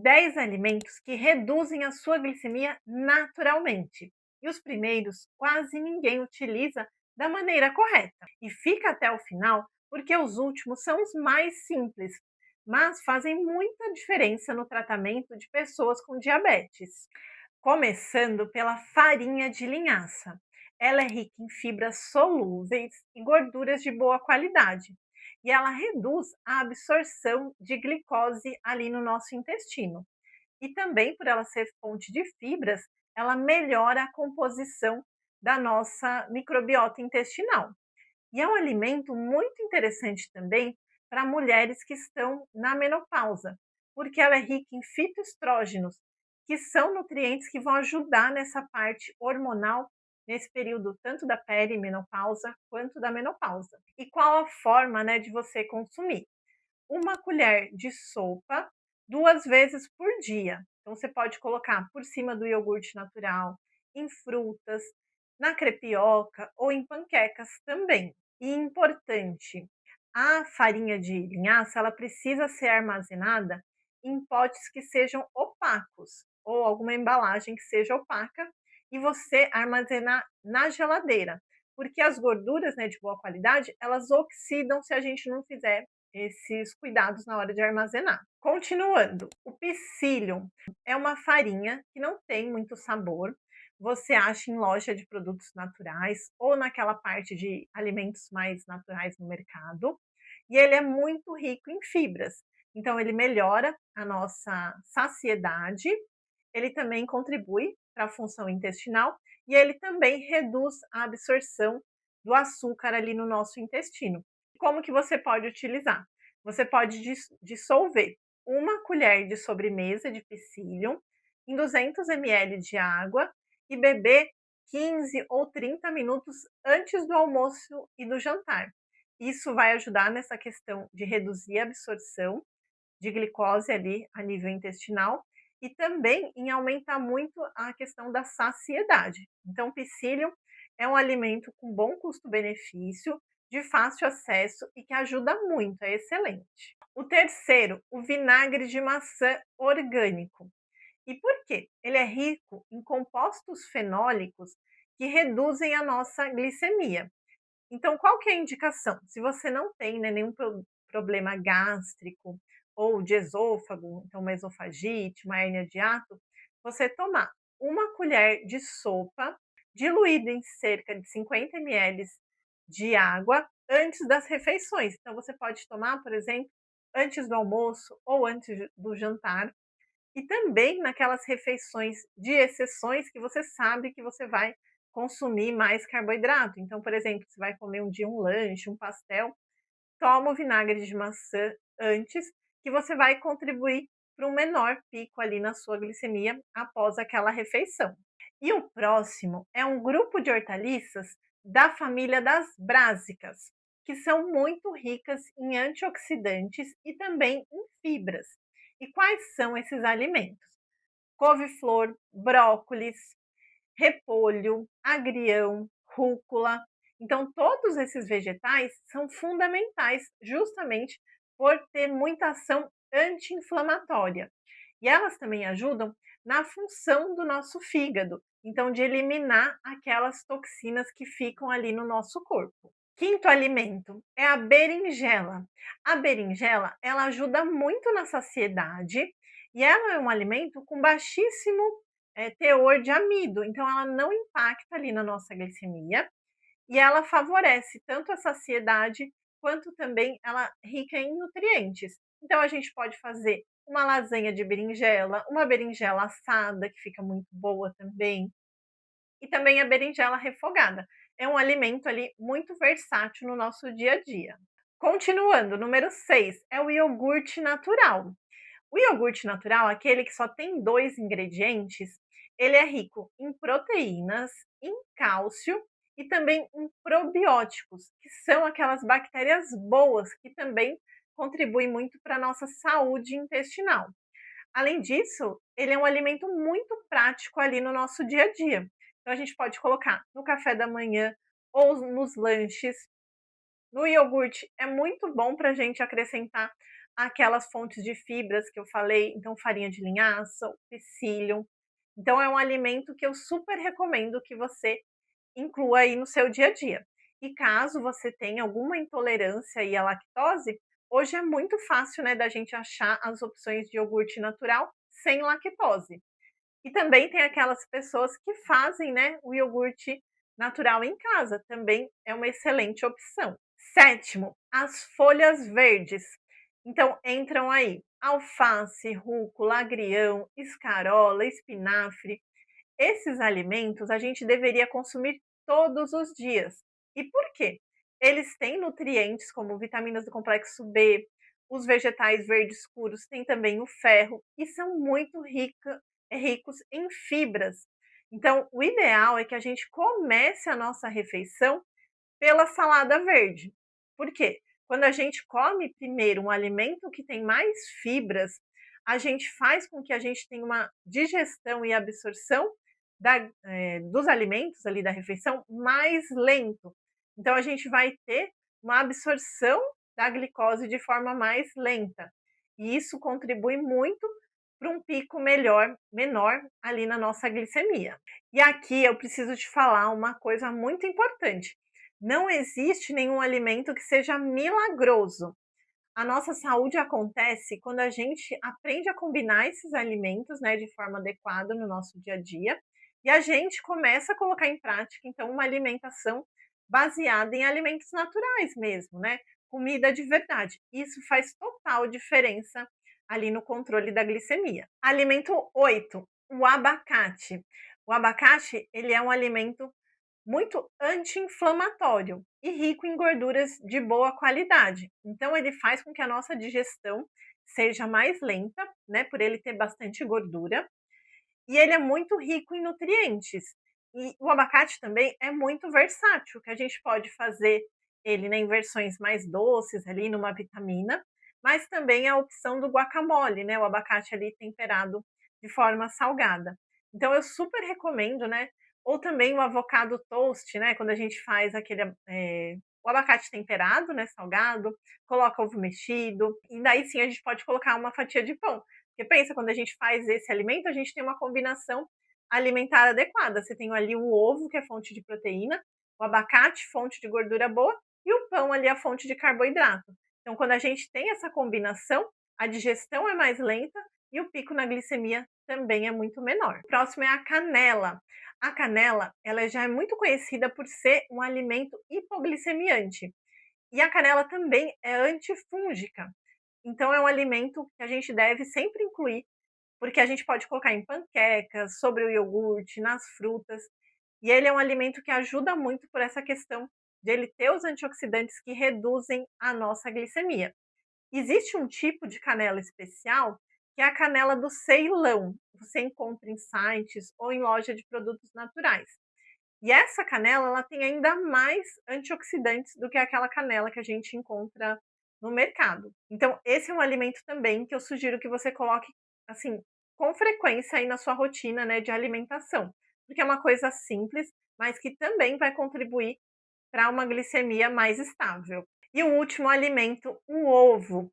10 alimentos que reduzem a sua glicemia naturalmente. E os primeiros quase ninguém utiliza da maneira correta. E fica até o final porque os últimos são os mais simples, mas fazem muita diferença no tratamento de pessoas com diabetes. Começando pela farinha de linhaça. Ela é rica em fibras solúveis e gorduras de boa qualidade. E ela reduz a absorção de glicose ali no nosso intestino. E também, por ela ser fonte de fibras, ela melhora a composição da nossa microbiota intestinal. E é um alimento muito interessante também para mulheres que estão na menopausa, porque ela é rica em fitoestrógenos, que são nutrientes que vão ajudar nessa parte hormonal nesse período tanto da perimenopausa quanto da menopausa. E qual a forma, de você consumir? Uma colher de sopa 2 vezes por dia. Então você pode colocar por cima do iogurte natural, em frutas, na crepioca ou em panquecas também. E importante, a farinha de linhaça, ela precisa ser armazenada em potes que sejam opacos ou alguma embalagem que seja opaca e você armazenar na geladeira, porque as gorduras, de boa qualidade, elas oxidam se a gente não fizer esses cuidados na hora de armazenar. Continuando, o psyllium é uma farinha que não tem muito sabor. Você acha em loja de produtos naturais ou naquela parte de alimentos mais naturais no mercado. E ele é muito rico em fibras. Então ele melhora a nossa saciedade, ele também contribui para a função intestinal e ele também reduz a absorção do açúcar ali no nosso intestino. Como que você pode utilizar? Você pode dissolver uma colher de sobremesa de psyllium em 200 ml de água e beber 15 ou 30 minutos antes do almoço e do jantar. Isso vai ajudar nessa questão de reduzir a absorção de glicose ali a nível intestinal e também em aumentar muito a questão da saciedade. Então, o psyllium é um alimento com bom custo-benefício, de fácil acesso e que ajuda muito, é excelente. O terceiro, o vinagre de maçã orgânico. E por quê? Ele é rico em compostos fenólicos que reduzem a nossa glicemia. Então, qual que é a indicação? Se você não tem, nenhum problema gástrico ou de esôfago, então uma esofagite, uma hérnia de hiato, você tomar uma colher de sopa diluída em cerca de 50 ml de água antes das refeições. Então, você pode tomar, por exemplo, antes do almoço ou antes do jantar, e também naquelas refeições de exceções que você sabe que você vai consumir mais carboidrato. Então, por exemplo, você vai comer um dia um lanche, um pastel, toma o vinagre de maçã antes, que você vai contribuir para um menor pico ali na sua glicemia após aquela refeição. E o próximo é um grupo de hortaliças da família das brásicas, que são muito ricas em antioxidantes e também em fibras. E quais são esses alimentos? Couve-flor, brócolis, repolho, agrião, rúcula. Então, todos esses vegetais são fundamentais justamente por ter muita ação anti-inflamatória. E elas também ajudam na função do nosso fígado, então de eliminar aquelas toxinas que ficam ali no nosso corpo. Quinto alimento é a berinjela. A berinjela, ela ajuda muito na saciedade e ela é um alimento com baixíssimo teor de amido, então ela não impacta ali na nossa glicemia e ela favorece tanto a saciedade quanto também ela é rica em nutrientes. Então a gente pode fazer uma lasanha de berinjela, uma berinjela assada, que fica muito boa também, e também a berinjela refogada. É um alimento ali muito versátil no nosso dia a dia. Continuando, número 6 é o iogurte natural. O iogurte natural, aquele que só tem 2 ingredientes, ele é rico em proteínas, em cálcio e também em probióticos, que são aquelas bactérias boas que também contribuem muito para a nossa saúde intestinal. Além disso, ele é um alimento muito prático ali no nosso dia a dia. Então a gente pode colocar no café da manhã ou nos lanches. No iogurte é muito bom para a gente acrescentar aquelas fontes de fibras que eu falei, então farinha de linhaça, psyllium. Então é um alimento que eu super recomendo que você inclua aí no seu dia a dia. E caso você tenha alguma intolerância aí à lactose, hoje é muito fácil, né, da gente achar as opções de iogurte natural sem lactose. E também tem aquelas pessoas que fazem, né, o iogurte natural em casa, também é uma excelente opção. Sétimo, as folhas verdes. Então entram aí alface, rúcula, agrião, escarola, espinafre. Esses alimentos a gente deveria consumir todos os dias. E por quê? Eles têm nutrientes como vitaminas do complexo B, os vegetais verdes escuros têm também o ferro e são muito ricos em fibras. Então, o ideal é que a gente comece a nossa refeição pela salada verde. Por quê? Quando a gente come primeiro um alimento que tem mais fibras, a gente faz com que a gente tenha uma digestão e absorção dos alimentos ali da refeição mais lento. Então a gente vai ter uma absorção da glicose de forma mais lenta. E isso contribui muito para um pico menor ali na nossa glicemia. E aqui eu preciso te falar uma coisa muito importante. Não existe nenhum alimento que seja milagroso. A nossa saúde acontece quando a gente aprende a combinar esses alimentos, né, de forma adequada no nosso dia a dia, e a gente começa a colocar em prática, então, uma alimentação baseada em alimentos naturais mesmo, né? Comida de verdade. Isso faz total diferença ali no controle da glicemia. Alimento 8, o abacate. O abacate, ele é um alimento muito anti-inflamatório e rico em gorduras de boa qualidade. Então ele faz com que a nossa digestão seja mais lenta, né, por ele ter bastante gordura, e ele é muito rico em nutrientes. E o abacate também é muito versátil, que a gente pode fazer ele, né, em versões mais doces ali numa vitamina, mas também a opção do guacamole, né, o abacate ali temperado de forma salgada. Então eu super recomendo, né, ou também o avocado toast, né, quando a gente faz aquele o abacate temperado, né, salgado, coloca ovo mexido, e daí sim a gente pode colocar uma fatia de pão. Porque pensa, quando a gente faz esse alimento, a gente tem uma combinação alimentar adequada. Você tem ali o ovo, que é fonte de proteína, o abacate, fonte de gordura boa, e o pão ali, a fonte de carboidrato. Então, quando a gente tem essa combinação, a digestão é mais lenta e o pico na glicemia também é muito menor. O próximo é a canela. A canela, ela já é muito conhecida por ser um alimento hipoglicemiante. E a canela também é antifúngica. Então é um alimento que a gente deve sempre incluir, porque a gente pode colocar em panquecas, sobre o iogurte, nas frutas. E ele é um alimento que ajuda muito por essa questão de ele ter os antioxidantes que reduzem a nossa glicemia. Existe um tipo de canela especial que é a canela do Ceilão. Você encontra em sites ou em loja de produtos naturais. E essa canela, ela tem ainda mais antioxidantes do que aquela canela que a gente encontra no mercado. Então, esse é um alimento também que eu sugiro que você coloque, assim, com frequência aí na sua rotina, né, de alimentação, porque é uma coisa simples, mas que também vai contribuir para uma glicemia mais estável. E o último alimento, o ovo.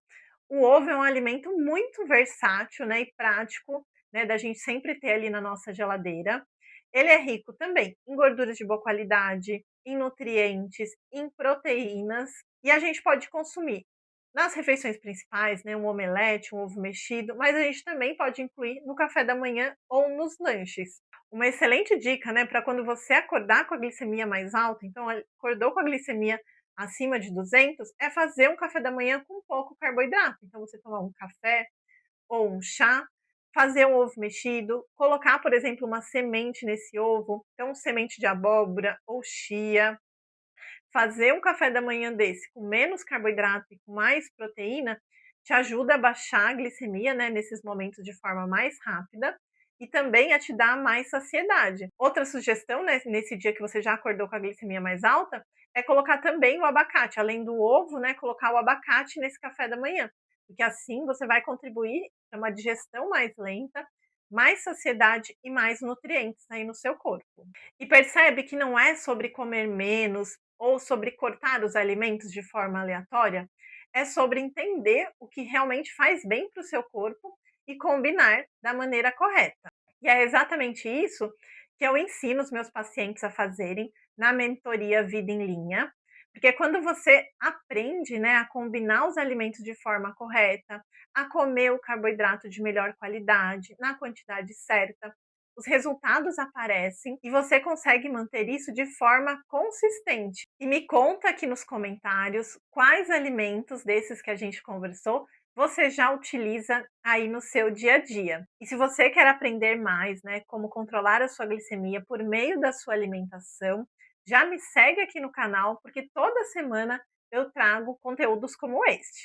O ovo é um alimento muito versátil, né, e prático, né, da gente sempre ter ali na nossa geladeira. Ele é rico também em gorduras de boa qualidade, em nutrientes, em proteínas, e a gente pode consumir nas refeições principais, né, um omelete, um ovo mexido, mas a gente também pode incluir no café da manhã ou nos lanches. Uma excelente dica, né, para quando você acordar com a glicemia mais alta, então acordou com a glicemia acima de 200, é fazer um café da manhã com pouco carboidrato. Então você tomar um café ou um chá, fazer um ovo mexido, colocar, por exemplo, uma semente nesse ovo, então semente de abóbora ou chia, fazer um café da manhã desse com menos carboidrato e com mais proteína, te ajuda a baixar a glicemia, né, nesses momentos de forma mais rápida e também a te dar mais saciedade. Outra sugestão, né, nesse dia que você já acordou com a glicemia mais alta, é colocar também o abacate, além do ovo, né, colocar o abacate nesse café da manhã, porque assim você vai contribuir para uma digestão mais lenta, mais saciedade e mais nutrientes aí no seu corpo. E percebe que não é sobre comer menos ou sobre cortar os alimentos de forma aleatória, é sobre entender o que realmente faz bem para o seu corpo e combinar da maneira correta. E é exatamente isso que eu ensino os meus pacientes a fazerem na mentoria Vida em Linha, porque quando você aprende, né, a combinar os alimentos de forma correta, a comer o carboidrato de melhor qualidade, na quantidade certa, os resultados aparecem e você consegue manter isso de forma consistente. E me conta aqui nos comentários quais alimentos desses que a gente conversou você já utiliza aí no seu dia a dia. E se você quer aprender mais, né, como controlar a sua glicemia por meio da sua alimentação, já me segue aqui no canal, porque toda semana eu trago conteúdos como este.